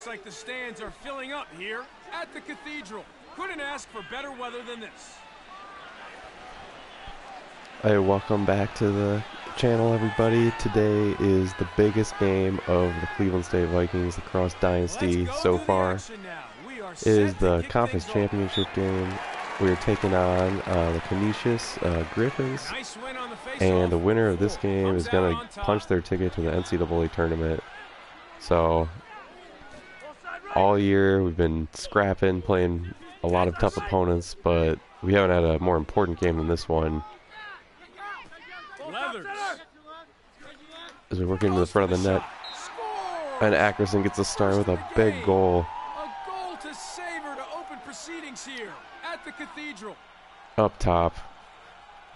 Looks like the stands are filling up here at the Cathedral. Couldn't ask for better weather than this. Hey, welcome back to the channel, everybody. Today is the biggest game of the Cleveland State Vikings Lacrosse Dynasty so far. It is the conference championship game. We are taking on the Canisius Griffins, and the winner of this game is going to punch their ticket to the NCAA tournament. So all year we've been scrapping, playing a lot of tough opponents, but we haven't had a more important game than this one. As we're working to the front of the net, and Ackerson gets a start with a big goal. A goal to savor to open proceedings here at the Cathedral. Up top,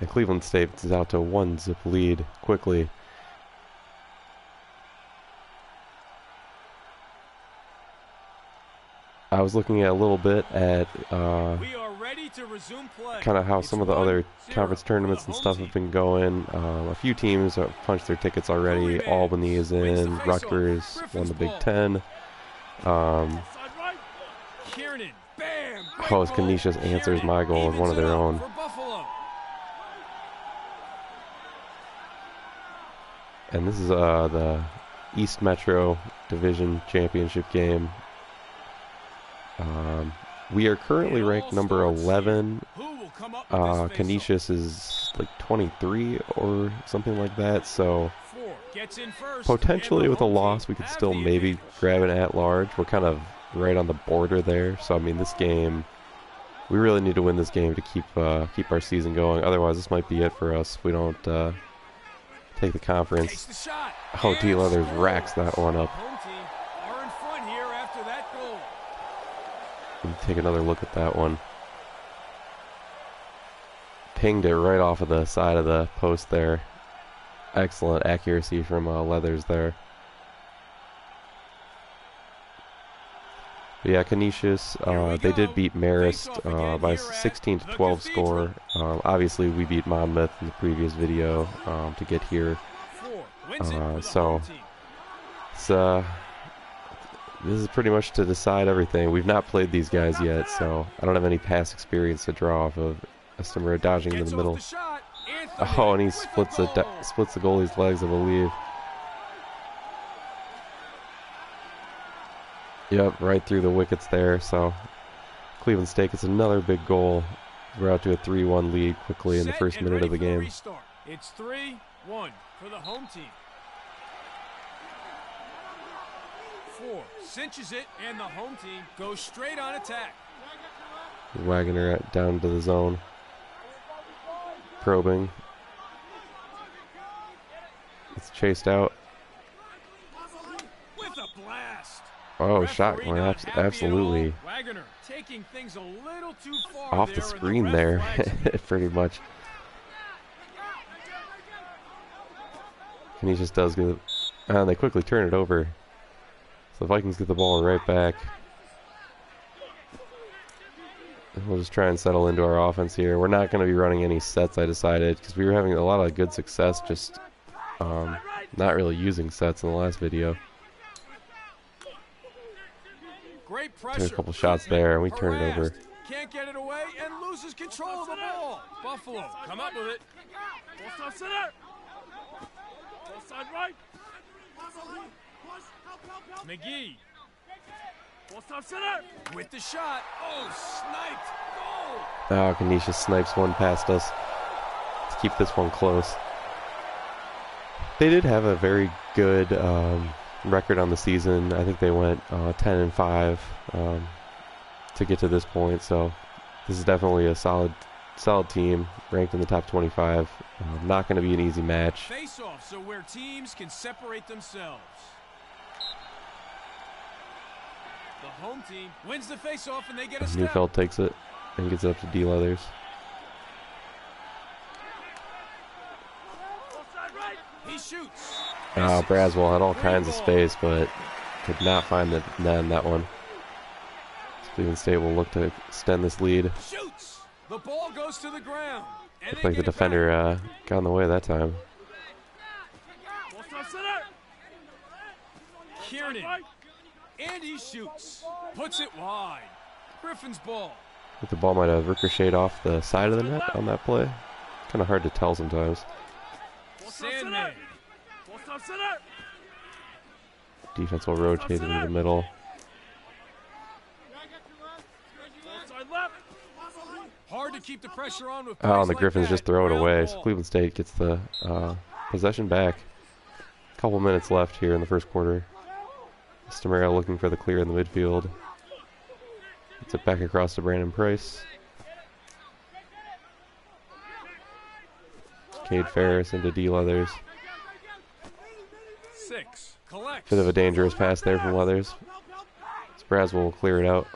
and Cleveland State is out to 1-zip lead quickly. I was looking at a little bit at kind of how some of the other conference tournaments and stuff have been going. A few teams have punched their tickets already. Albany is in. Rutgers won the Big Ten. Canisius answers my goal with one of their own. And this is the East Metro Division Championship game. We are currently ranked number 11. Canisius is like 23 or something like that, so potentially with a loss we could still maybe grab an at-large. We're kind of right on the border there, so I mean this game, we really need to win this game to keep our season going. Otherwise this might be it for us if we don't take the conference. Oh, D. Leathers racks that one up. Take another look at that one. Pinged it right off of the side of the post there. Excellent accuracy from Leathers there. But yeah, Canisius, they did beat Marist by a 16-12 score. Obviously, we beat Monmouth in the previous video to get here. This is pretty much to decide everything. We've not played these guys yet, so I don't have any past experience to draw off of. Estimera dodging into the middle. Oh, and he splits the goalie's legs, I believe. Yep, right through the wickets there. So Cleveland State gets another big goal. We're out to a 3-1 lead quickly in the first minute of the game. It's 3-1 for the home team. 4 cinches it, and the home team goes straight on attack. Wagner down to the zone. Probing. It's chased out. With a blast. Oh, shot going absolutely Wagner taking things a little too far off the screen there, pretty much. And he just does good. And they quickly turn it over. So the Vikings get the ball right back. We'll just try and settle into our offense here. We're not going to be running any sets, I decided, because we were having a lot of good success just not really using sets in the last video. Great pressure. Took a couple shots there, and we turn it over. Can't get it away and loses control of the ball. Buffalo come up with it. Right. McGee with the shot. Oh, sniped. Goal. Oh, Canisius snipes one past us to keep this one close. They did have a very good record on the season. I think they went 10-5 to get to this point. So this is definitely a solid team, ranked in the top 25. Not going to be an easy match. Face-off, so where teams can separate themselves. The home team wins the face-off, and they get a step. Neufeld takes it and gets it up to D. Leathers. He shoots. Braswell had all kinds of space, but could not find the net in that one. Cleveland State will look to extend this lead. Shoots. The ball goes to the ground. Looked like the defender got in the way that time. Kiernan And he shoots. Puts it wide. Griffins ball. I think the ball might have ricocheted off the side of the net on that play. Kind of hard to tell sometimes. Sandman. Defense will rotate into the middle. Hard to keep the pressure on with Oh, and the like Griffins that. just throw it away. So Ball. Cleveland State gets the possession back. A couple minutes left here in the first quarter. Stamera looking for the clear in the midfield. Gets it back across to Brandon Price. Cade Ferris into D. Leathers. 6. Collects. Bit of a dangerous pass there from Leathers. Braswell will clear it out.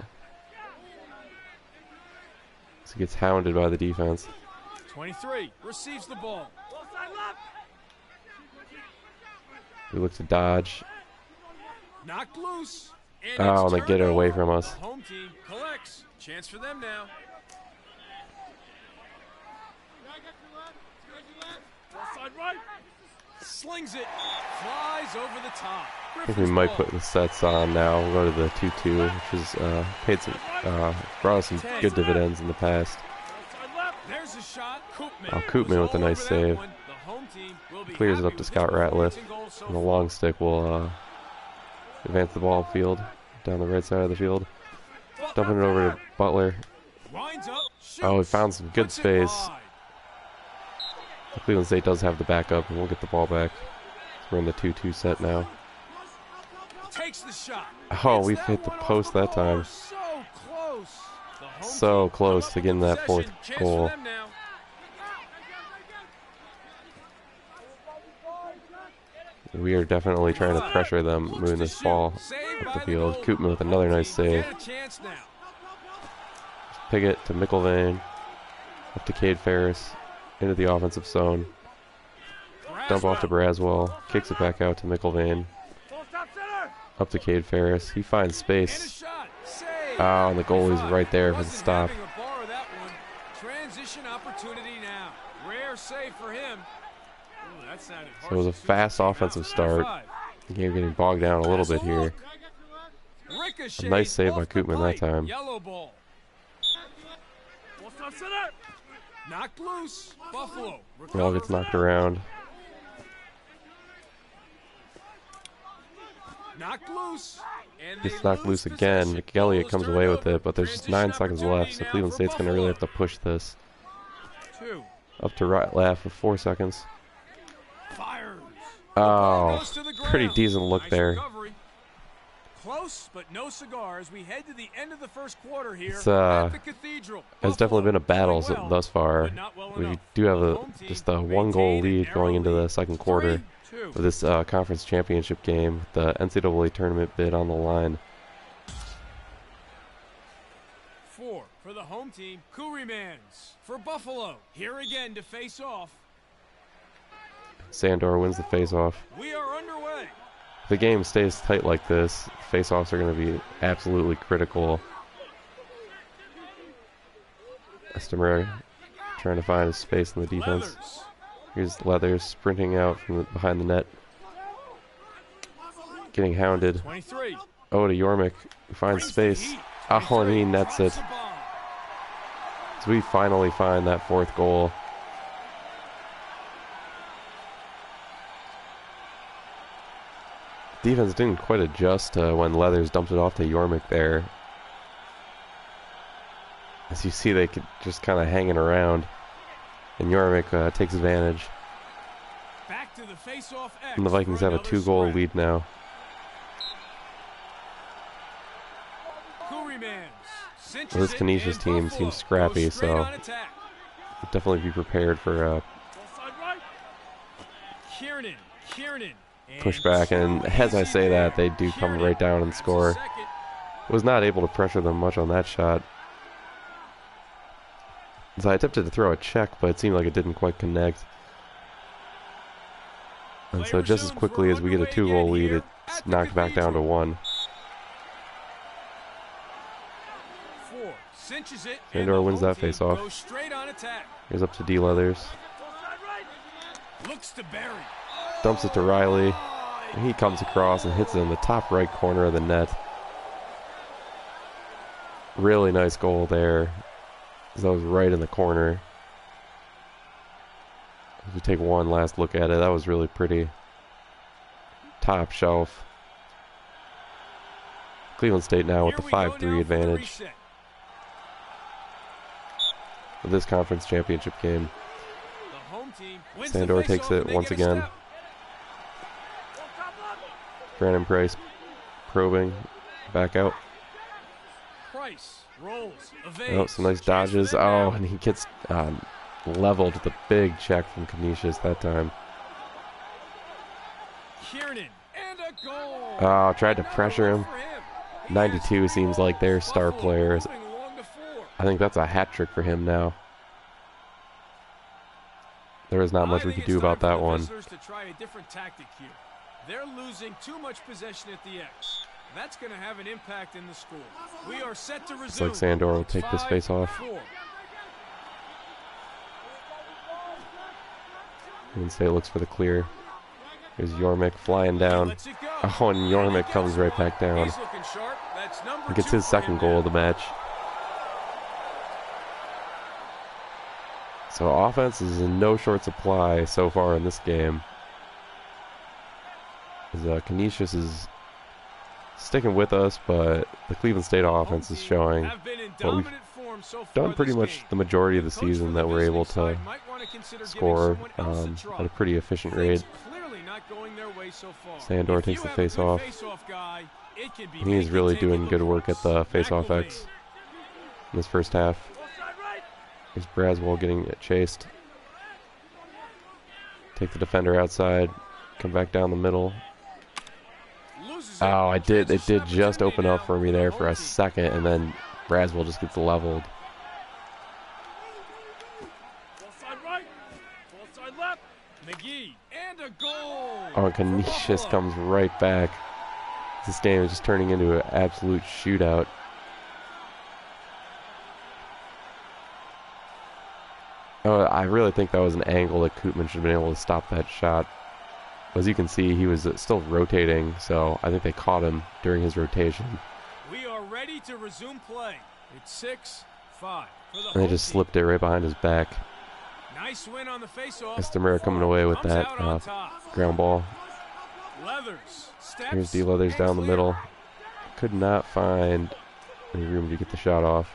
So he gets hounded by the defense. 23. Receives the ball. We look to dodge. Knocked loose. Oh, it's and they get it turned away over. from us. The home team collects. Chance for them now. Slings it. Flies over the top. I think we might put the sets on now. We'll go to the 2-2, which has paid some, brought us some good dividends in the past. There's a shot. Koopman with a nice save. Clears it up to Scott Ratliff. And the long stick will advance the ball field down the right side of the field. Dumping it over to Butler. Oh, he found some good space. Cleveland State does have the backup, and we'll get the ball back. We're in the 2-2 set now. Takes the shot. Oh, we've hit the post that time. So close to getting that fourth goal. We are definitely trying to pressure them, moving this ball up the field. Koopman with another nice save. Piggott to McIlvain. Up to Cade Ferris. Into the offensive zone. Dump off to Braswell. Kicks it back out to McIlvain. Up to Cade Ferris. He finds space. Oh, and the goalie's right there for the stop. Transition opportunity now. Rare save for him. So it was a fast offensive start. The game getting bogged down a little bit here. A nice save by Koopman that time. Knocked loose. Buffalo. Ball gets knocked around. Knocked loose. Gets knocked loose again. McElliott comes away with it, but there's just 9 seconds left, so Cleveland State's going to really have to push this. Up to Ratliff with 4 seconds. Oh, pretty decent look there. Close, but no cigar as we head to the end of the first quarter here It's at the Cathedral. has definitely been a battle thus far. We do have just a 1-goal lead going into the second quarter of this conference championship game. The NCAA tournament bid on the line. 4 for the home team. Courimans for Buffalo. Here again to face off. Sandor wins the face-off. We are underway. If the game stays tight like this, face-offs are going to be absolutely critical. Estamera trying to find his space in the defense. Here's Leathers sprinting out from behind the net. Getting hounded. 23. Oh, to Yormick, who finds space. Oh, and he nets it. So we finally find that 4th goal. Defense didn't quite adjust when Leathers dumped it off to Yormick there. As you see, they could just kind of hanging around, and Yormick takes advantage. Back to the face-off X And the Vikings have a 2-goal lead now. Well, this Canisius team seems scrappy, so definitely be prepared for push back. And as I say that, they do come right down and score. Was not able to pressure them much on that shot. So I attempted to throw a check, but it seemed like it didn't quite connect. And so just as quickly as we get a 2-goal lead, it's knocked back down to 1. Sandor wins that face-off. Here's up to D. Leathers. Dumps it to Riley. And he comes across and hits it in the top right corner of the net. Really nice goal there. That was right in the corner. If we take one last look at it, that was really pretty. Top shelf. Cleveland State now with the 5-3 advantage for this conference championship game. Sandor takes it once again. Brandon Price probing, back out. Oh, some nice dodges. Oh, and he gets leveled with a big check from Canisius that time. Oh, tried to pressure him. 92 seems like their star player. I think that's a hat trick for him now. There was not much we could do about that one. They're losing too much possession at the X. That's going to have an impact in the score. We are set to resume. Looks like Sandor will take this face off. Cleveland State looks for the clear. Here's Yormick flying down. Oh, and Yormick comes right back down. He gets his second goal of the match. So offense is in no short supply so far in this game. Canisius is sticking with us, but the Cleveland State offense is showing what we've done pretty much the majority of the season, that we're able to score at a pretty efficient rate. Sandor takes the face off. He's really doing good work at the face-off X in this first half. Here's Braswell getting chased. Take the defender outside. Come back down the middle. Oh, it did just open up for me there for a second, and then Braswell just gets leveled. Oh, and Canisius comes right back. This game is just turning into an absolute shootout. Oh, I really think that was an angle that Koopman should have been able to stop that shot. As you can see, he was still rotating, so I think they caught him during his rotation. We are ready to resume play. It's 6-5. And they just slipped it right behind his back. Nice win on the face-off. Estamera coming away with that ground ball. Here's D. Leathers down the middle. Could not find any room to get the shot off.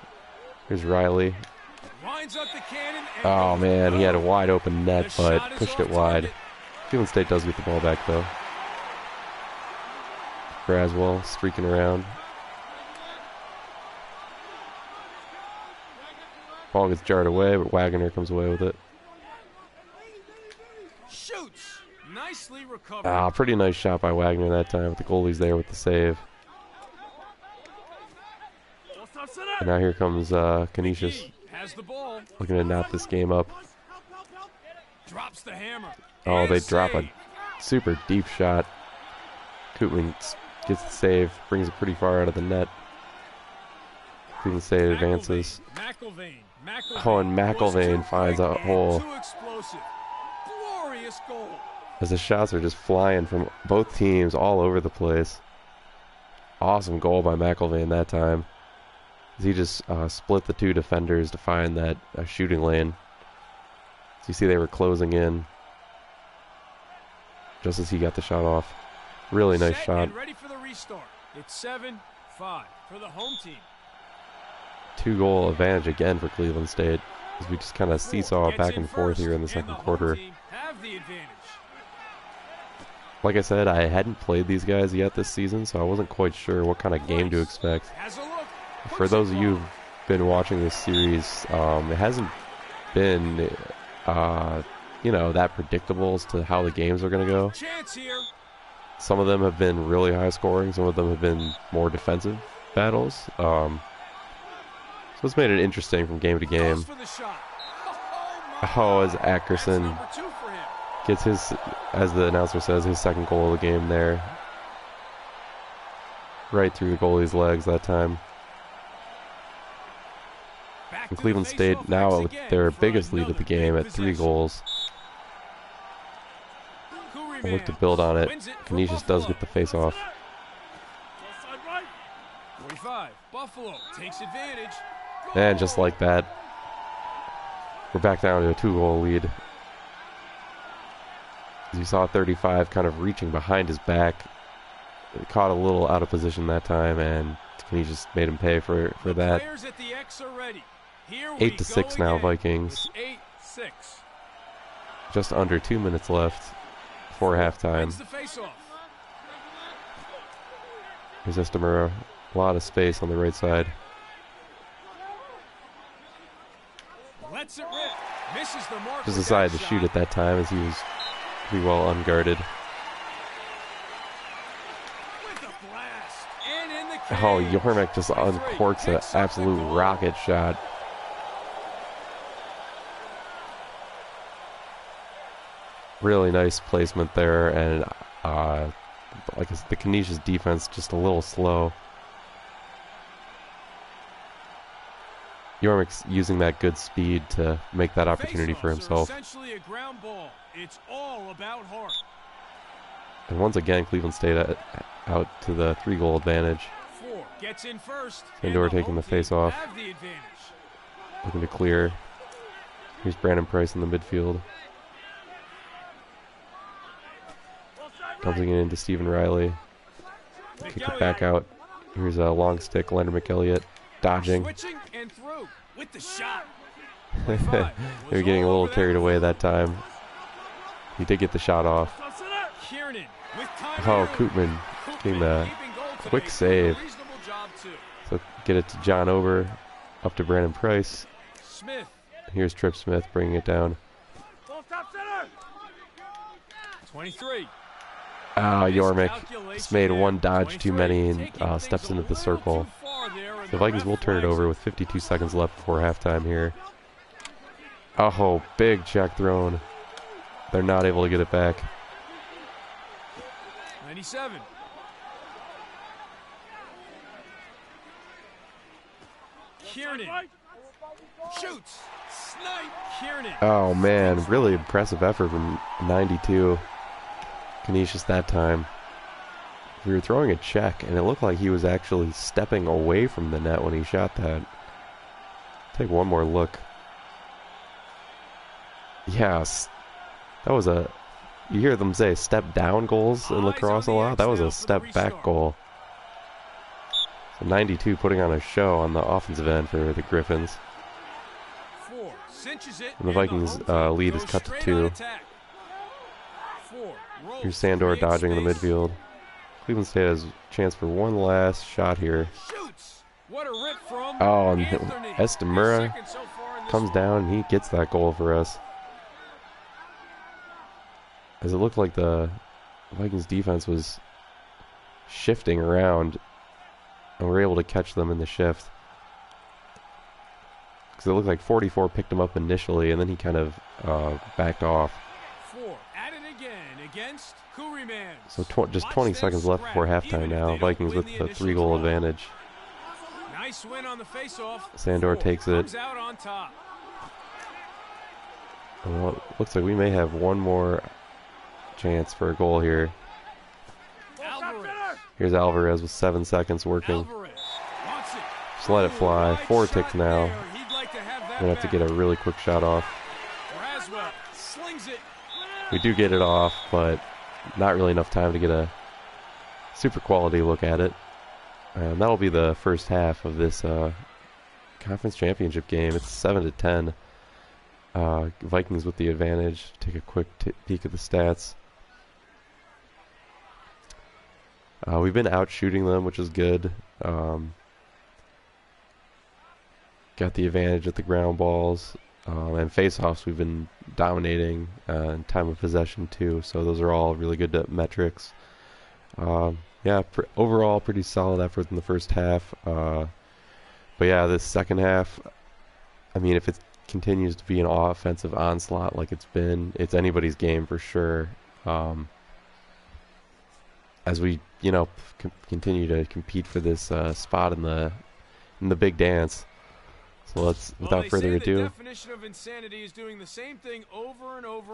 Here's Riley. Oh man, he had a wide open net, but pushed it wide. Cleveland State does get the ball back though. Braswell streaking around. Ball gets jarred away, but Wagner comes away with it. Shoots. Nicely recovered. Pretty nice shot by Wagner that time, with the goalie's there with the save. And now here comes Canisius, looking to knot this game up. Drops the hammer. Oh, they drop a super deep shot. Koopman gets the save, brings it pretty far out of the net. Cleveland State advances. Oh, and McIlvain finds a hole. As the shots are just flying from both teams all over the place. Awesome goal by McIlvain that time. He just split the two defenders to find that shooting lane. So you see they were closing in just as he got the shot off. Really nice shot. Ready for the restart. It's 7-5 for the home team. 2-goal advantage again for Cleveland State, as we just kind of seesaw back and forth here in the second quarter. Like I said, I hadn't played these guys yet this season, so I wasn't quite sure what kind of game to expect. For those of you who've been watching this series, it hasn't been, you know, that predictable as to how the games are going to go. Some of them have been really high scoring, some of them have been more defensive battles. So it's made it interesting from game to game. Oh, as Ackerson gets his, as the announcer says, his second goal of the game there. Right through the goalie's legs that time. And Cleveland State now with their biggest lead of the game at 3 goals. We'll look to build on it. Canisius does get the face-off. 35. Buffalo takes advantage. And just like that, we're back down to a 2-goal lead. As you saw, 35 kind of reaching behind his back. Caught a little out of position that time, and Canisius made him pay for that. 8-6 now, Vikings. 8-6. Just under 2 minutes left before halftime. Here's Ncaa. A lot of space on the right side. Lets it rip. Misses the mark. Just decided to shoot at that time as he was pretty well unguarded. Oh, Jormek just uncorks an absolute rocket shot. Really nice placement there, and like the Canisius defense just a little slow. Jormek's using that good speed to make that opportunity for himself. Essentially a ground ball. It's all about heart. And once again, Cleveland State out to the 3-goal advantage. Gets in first. Sandor taking the face off. Looking to clear. Here's Brandon Price in the midfield. Dumping it into Stephen Riley. Kick it back out. Here's a long stick. Leonard McElliott dodging. And through with the shot. They were getting a little carried away that time. He did get the shot off. Oh, Koopman getting the quick save. So get it to John Ober, up to Brandon Price. Here's Trip Smith bringing it down. 23. Jormek just made one dodge too many and steps into the circle. The Vikings will turn it over with 52 seconds left before halftime here. Oh, big check thrown. They're not able to get it back. 97. Kiernan shoots. Snipe. Kiernan. Oh man, really impressive effort from 92. Canisius that time. We were throwing a check, and it looked like he was actually stepping away from the net when he shot that. Take one more look. Yes, that was a. You hear them say step down goals in lacrosse a lot. That was a step back goal. 92 putting on a show on the offensive end for the Griffins. And the Vikings lead is cut to 2. Here's Sandor dodging in the midfield. Cleveland State has a chance for one last shot here. Oh, and Ncaa comes down and he gets that goal for us. As it looked like the Vikings defense was shifting around, and we're able to catch them in the shift. Because it looked like 44 picked him up initially, and then he kind of backed off. So just 20 seconds left before halftime now. Vikings with the 3-goal advantage. Nice win on the face-off. Sandor takes it. Well, it looks like we may have one more chance for a goal here. Here's Alvarez with 7 seconds working. Just let it fly. 4 ticks now. We're going to have to get a really quick shot off. We do get it off, but not really enough time to get a super quality look at it. And that'll be the first half of this conference championship game. It's 7-10. Vikings with the advantage. Take a quick peek at the stats. We've been out shooting them, which is good. Got the advantage at the ground balls. And face-offs we've been dominating, and time of possession too, so those are all really good metrics. Yeah, overall pretty solid effort in the first half. But yeah, this second half, I mean, if it continues to be an offensive onslaught like it's been, it's anybody's game for sure. As we, continue to compete for this spot in the big dance. So let's, without further ado,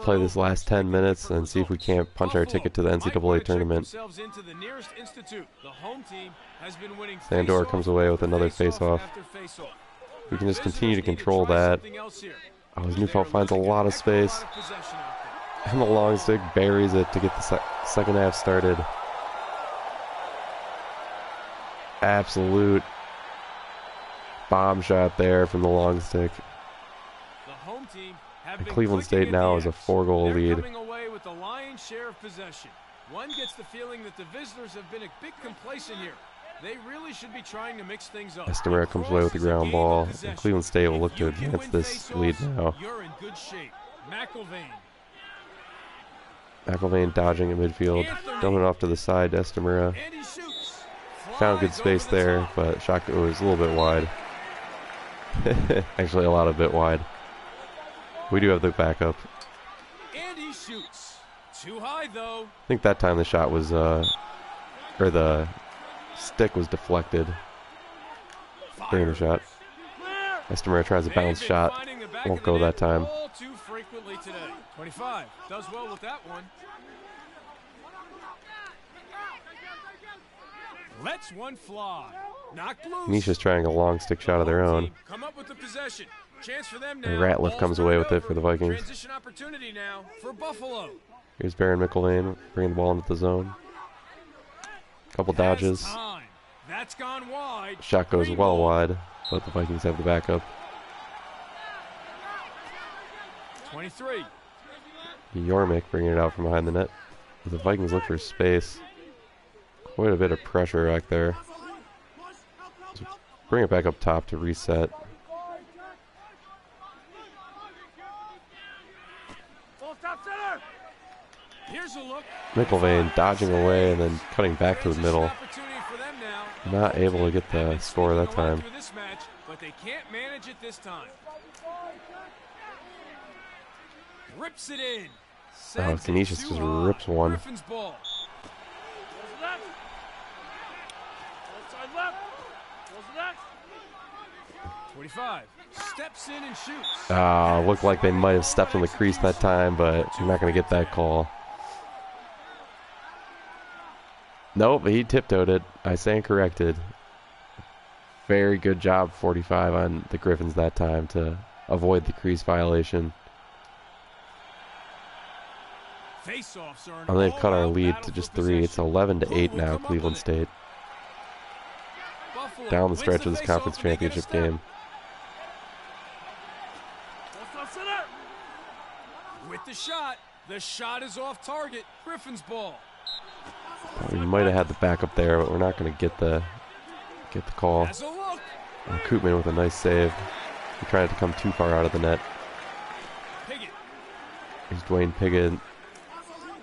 play this last 10 minutes and see if we can't punch our ticket to the NCAA tournament. Sandor comes away with another face-off. We can just continue to control that. Oh, his Neufeld finds a lot of space. And the long stick buries it to get the second half started. Absolute bomb shot there from the long stick. And Cleveland State now has a 4-goal lead. Coming away with the lion's share of possession. One gets the feeling that the visitors have been a bit complacent here. They really should be trying to mix things up. Estamera comes away with the ground ball, and Cleveland State will look to advance this lead now. You're in good shape. McIlvain dodging in midfield, dumping it off to the side. Estamera found good space there, but shot was a little bit wide. Actually, a lot of bit wide. We do have the backup. And he shoots. Too high though. I think that time the shot was, or the stick was deflected during the shot. Estamera tries a bounce shot. Won't go that time. Too frequently today. 25 does well with that one. Lets one fly. Knocked loose. Canisius trying a long stick shot of their own. Come up with the possession. Chance for them now. And Ratliff comes away with it for the Vikings. Transition opportunity now for Buffalo. Here's Baron McIlvain bringing the ball into the zone. Couple dodges. That's gone wide. Shot goes well wide, but the Vikings have the backup. 23. Yormick bringing it out from behind the net. The Vikings look for space. Quite a bit of pressure back there. So bring it back up top to reset. Here's a look. McIlvain dodging away and then cutting back to the middle. Not able to get the score that time. But they can't manage it this time. Rips it in. Oh, Canisius just rips one. 25 steps in and shoots. Looked like they might have stepped on the crease that time, but you're not going to get that call. Nope, he tiptoed it. I stand corrected. Very good job, 45 on the Griffins that time to avoid the crease violation. And they've cut our lead to just 3. It's 11-8 now, Cleveland State. Down the stretch of this conference championship game. With the shot is off target. Griffins ball. We might have had the backup there, but we're not going to get the call. And Koopman with a nice save. He tried to come too far out of the net. Here's Dwayne Piggott.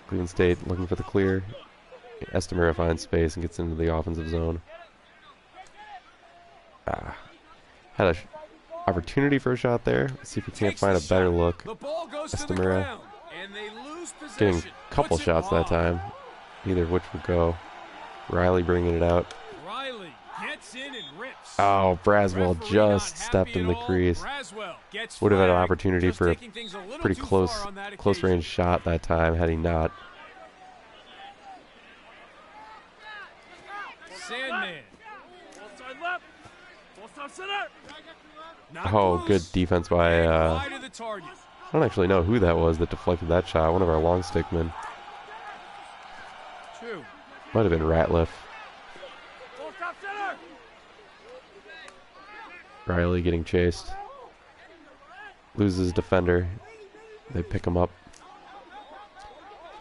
Cleveland State looking for the clear. Estamera finds space and gets into the offensive zone. Had an opportunity for a shot there. Let's see if we can't find a better look. Estamera getting a couple shots that time, neither of which would go. Riley bringing it out. Oh, Braswell just stepped in the crease. Would have had an opportunity for a pretty close range shot that time had he not. Oh, good defense by, I don't actually know who that was that deflected that shot. One of our long stickmen. Might have been Ratliff. Riley getting chased. Loses defender. They pick him up.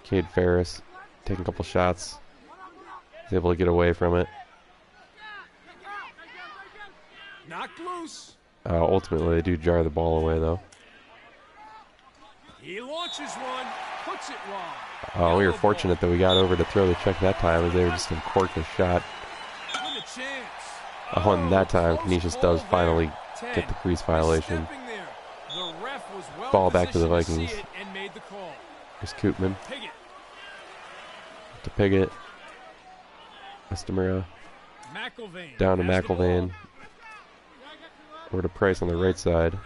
Cade Ferris taking a couple shots. He's able to get away from it. Knocked loose. Ultimately, they do jar the ball away, though. He launches one, puts it wide. We were fortunate that we got over to throw the check that time, as they were just in cork a shot. And that time, Canisius does finally get the crease violation. Ball back to the Vikings. Here's Koopman. To Piggott. Estamera. Down to McIlvain. Over to Price on the right side.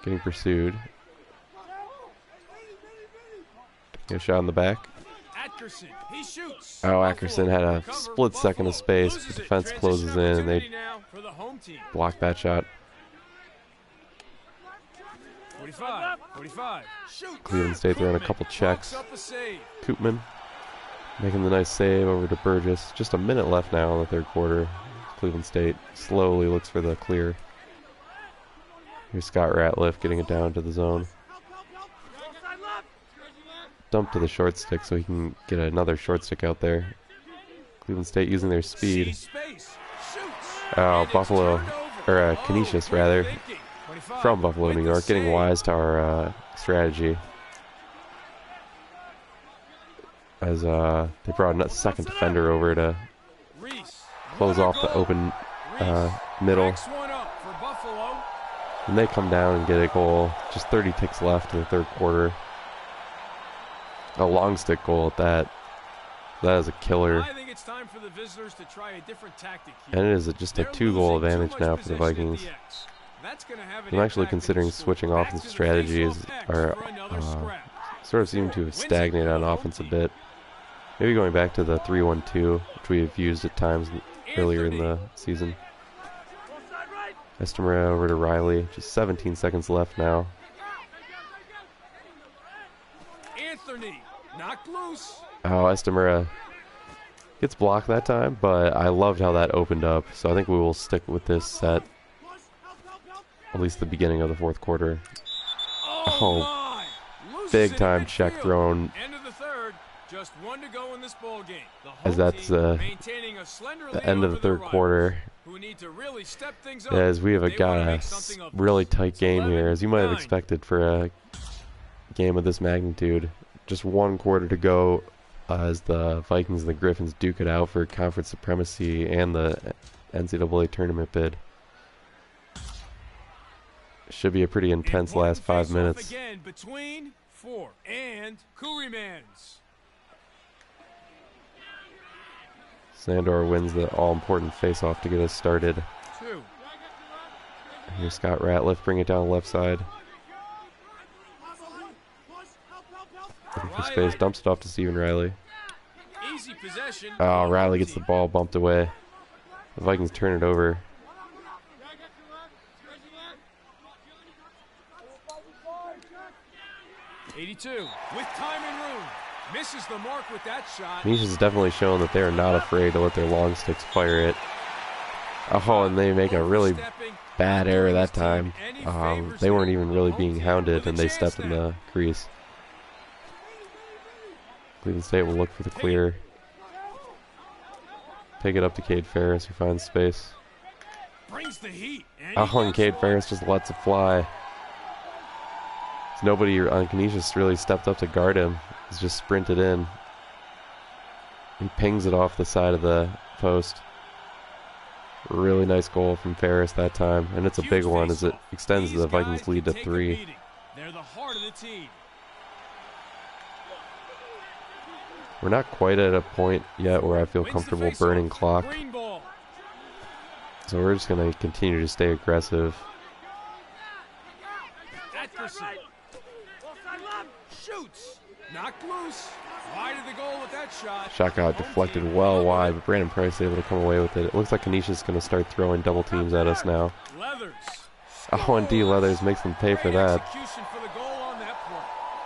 Getting pursued. Get a shot in the back. He shoots. Oh, Ackerson had a split second of space. The defense closes in and they block that shot. 45. Cleveland State throwing a couple checks. Koopman making the nice save over to Burgess. Just a minute left now in the third quarter. Cleveland State slowly looks for the clear. Here's Scott Ratliff getting it down to the zone. Dump to the short stick so he can get another short stick out there. Cleveland State using their speed. Oh, Buffalo, or Canisius rather, from Buffalo, New York, getting wise to our strategy. As they brought a second defender over to close off the open middle. And they come down and get a goal. Just 30 ticks left in the third quarter. A long stick goal at that. That is a killer. I think it's time for the visitors to try a different tactic here. And it is just a 2-goal advantage now for the Vikings. I'm actually considering switching offensive strategies, or sort of seem to have stagnated on offense a bit. Maybe going back to the 3-1-2, which we have used at times earlier in the season. Estamera over to Riley. Just 17 seconds left now. Knocked loose. Oh, Estamera gets blocked that time, but I loved how that opened up. So I think we will stick with this set. At least the beginning of the fourth quarter. Oh, big time check thrown. End of the third. Just one to go in this ball game. As that's the end of the third quarter. As we have got a really tight game here, as you might have expected for a game of this magnitude. Just one quarter to go as the Vikings and the Griffins duke it out for conference supremacy and the NCAA tournament bid. Should be a pretty intense last 5 minutes. Again between 4 and Courimans. Sandor wins the all-important face-off to get us started. Here's Scott Ratliff, bring it down the left side. Looking for space, dumps it off to Stephen Riley. Easy possession. Oh, Riley gets the ball bumped away. The Vikings turn it over. .82 with time and room. Misses the mark with that shot. Canisius has definitely shown that they are not afraid to let their long sticks fire it. Oh, and they make a really bad error that time. They weren't even really being hounded, and they stepped in the crease. Cleveland State will look for the clear. Take it up to Cade Ferris, who finds space. Oh, and Cade Ferris just lets it fly. Nobody on Canisius really stepped up to guard him. He's just sprinted in. He pings it off the side of the post. Really nice goal from Ferris that time, and it's a big one as it extends the Vikings lead to 3. They're the heart of the team. We're not quite at a point yet where I feel comfortable burning clock. So we're just going to continue to stay aggressive. Shoots. Knocked loose. Wide of the goal with that shot. Shot got deflected well wide, but Brandon Price able to come away with it. It looks like Canisius is going to start throwing double teams at us now. Leathers. Oh, and D. Leathers makes them pay for that. Execution for the goal on that play.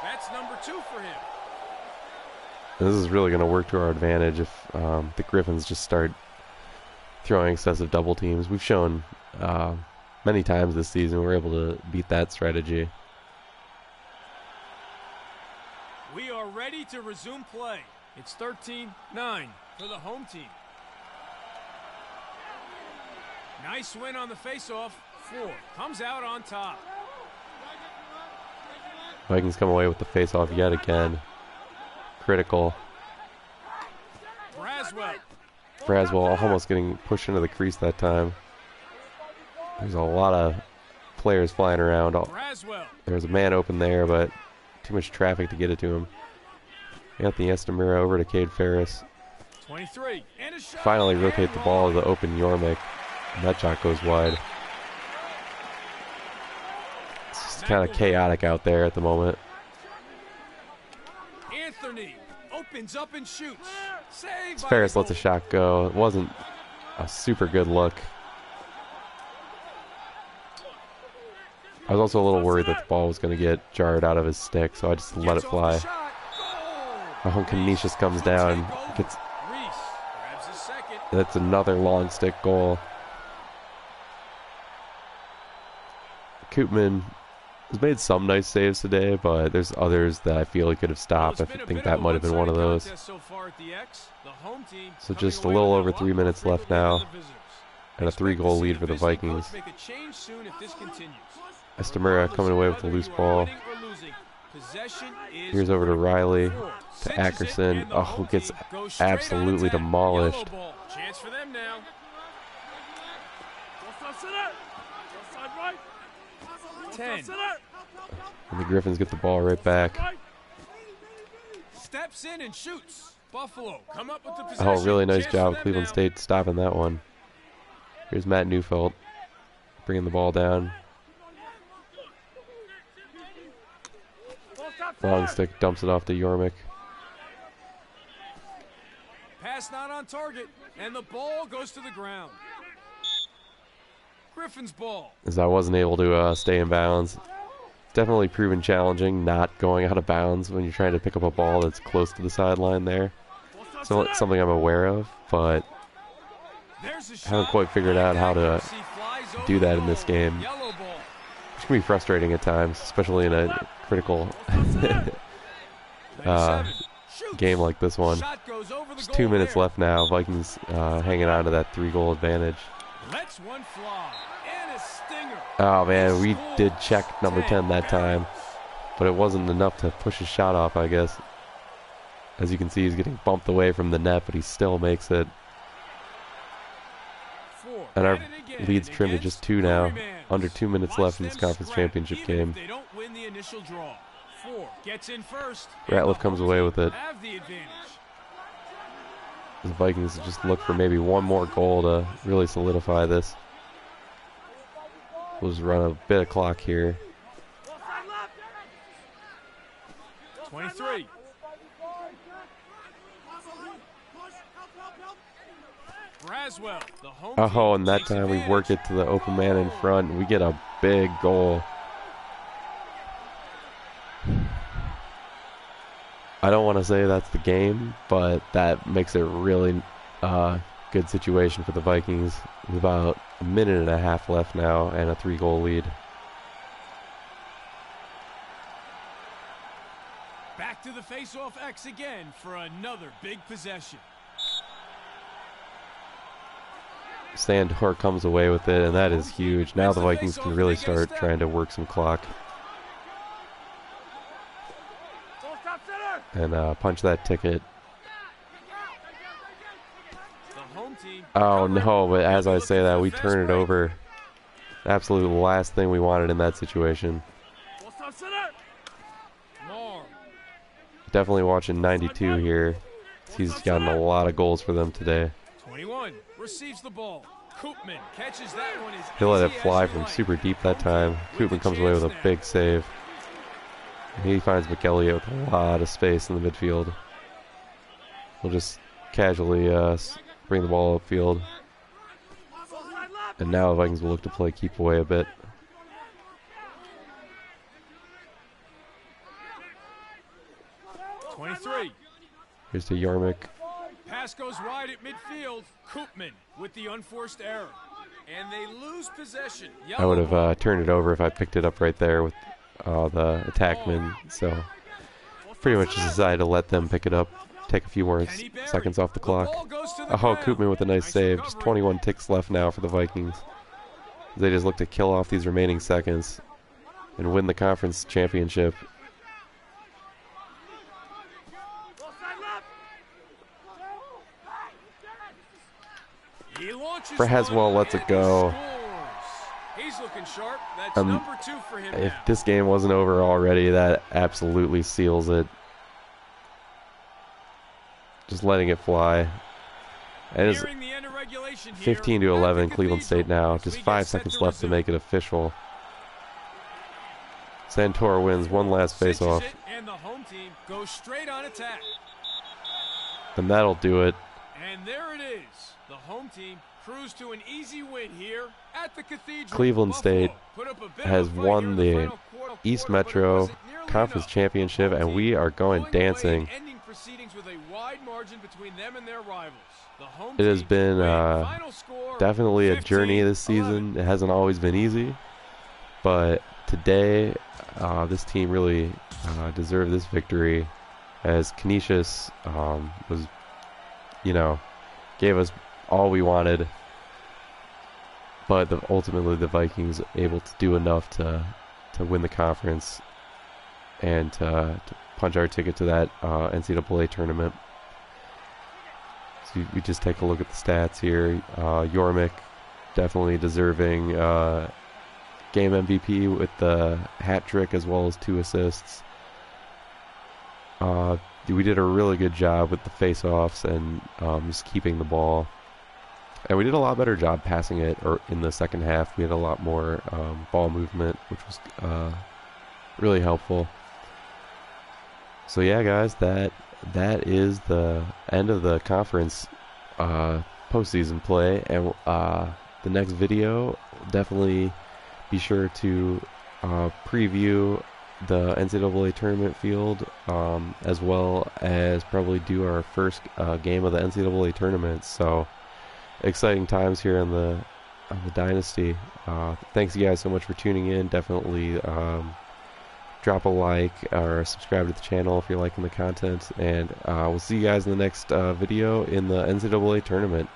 That's number 2 for him. This is really going to work to our advantage if the Griffins just start throwing excessive double teams. We've shown many times this season we're able to beat that strategy. We are ready to resume play. It's 13-9 for the home team. Nice win on the faceoff. 4 comes out on top. Vikings come away with the faceoff yet again. Critical. Braswell almost getting pushed into the crease that time. There's a lot of players flying around. There's a man open there, but too much traffic to get it to him. Got the Estamera over to Cade Ferris. 23. Finally rotate the ball to the open Yormick. And that shot goes wide. It's kind of chaotic out there at the moment. Anthony opens up and shoots. Save by Ferris lets a shot go. It wasn't a super good look. I was also a little worried that the ball was going to get jarred out of his stick, so I just let it fly. Oh, Canisius comes down. Gets, that's another long stick goal. Koopman has made some nice saves today, but there's others that I feel he could have stopped. I think that might have been one of those. So just a little over 3 minutes left now, and a 3-goal lead for the Vikings. Estamura coming away with the loose ball. Here's over to Riley, to Ackerson. Oh, who gets absolutely demolished. Chance for them now. And the Griffins get the ball right back. Steps in and shoots. Buffalo come up with the possession. Oh, really nice job, Cleveland State, stopping that one. Here's Matt Neufeld bringing the ball down. Long stick, dumps it off to Yormick. Pass not on target, and the ball goes to the ground. Griffin's ball. As I wasn't able to stay in bounds. Definitely proven challenging not going out of bounds when you're trying to pick up a ball that's close to the sideline there. So it's something I'm aware of, but haven't quite figured out how to do that in this game. Which can be frustrating at times, especially in a critical game like this one. Just 2 minutes left now. Vikings hanging on to that 3-goal advantage. Lets one fly. And a stinger. Oh man, we did check number 10 that time, but it wasn't enough to push his shot off, I guess. As you can see, he's getting bumped away from the net, but he still makes it. And our lead's trimmed to just 2 now. Under 2 minutes left in this conference championship game. They don't win the initial draw. 4 gets in first. Ratliff comes away with it. Have the advantage. The Vikings just look for maybe one more goal to really solidify this. We'll just run a bit of clock here. 23. Braswell, the home Oh, and that time we work it to the open man in front. We get a big goal. I don't want to say that's the game, but that makes it a really good situation for the Vikings. With about a minute and a half left now and a 3-goal lead. Back to the face-off X again for another big possession. Sandor comes away with it, and that is huge. Now the Vikings can really start trying to work some clock. And punch that ticket. Oh no, but as I say that, we turn it over. Absolute last thing we wanted in that situation. Definitely watching 92 here. He's gotten a lot of goals for them today. 21 receives the ball. Koopman catches that one. He let it fly from super deep that time. Koopman comes away with a big save. He finds McElliott with a lot of space in the midfield. We'll just casually bring the ball upfield. And now the Vikings will look to play keep away a bit. Here's to Yarmick. Pass goes wide at midfield. Koopman with the unforced error. And they lose possession. I would have turned it over if I picked it up right there with the attackman. So pretty much just decided to let them pick it up. Take a few more seconds off the clock. Oh, Koopman with a nice save. Just 21 ticks left now for the Vikings. They just look to kill off these remaining seconds and win the conference championship. Braswell lets it go. He's looking sharp. That's number 2 for him if now. this game wasn't over already, that absolutely seals it. Just letting it fly. And regulation here. 15 to 11, Cleveland State now. Just 5 seconds left to make it official. Santora wins one last face-off. And the home team goes straight on attack. And that'll do it. And there it is. The home team cruised to an easy win here at the Cathedral. Cleveland State has won the East Metro Conference Championship, and we are going dancing. It has been definitely a journey this season. It hasn't always been easy, but today this team really deserved this victory, as Canisius was, gave us all we wanted, but ultimately the Vikings able to do enough to win the conference and to punch our ticket to that NCAA tournament. So we just take a look at the stats here. Yormick definitely deserving game MVP with the hat trick as well as 2 assists. We did a really good job with the face-offs and just keeping the ball. And we did a lot better job passing it in the second half. We had a lot more ball movement, which was really helpful. So yeah, guys, that is the end of the conference postseason play. And the next video, definitely be sure to preview the NCAA tournament field, as well as probably do our first game of the NCAA tournament. So exciting times here on the Dynasty. Thanks you guys so much for tuning in. Definitely drop a like or subscribe to the channel if you're liking the content, and we'll see you guys in the next video in the NCAA tournament.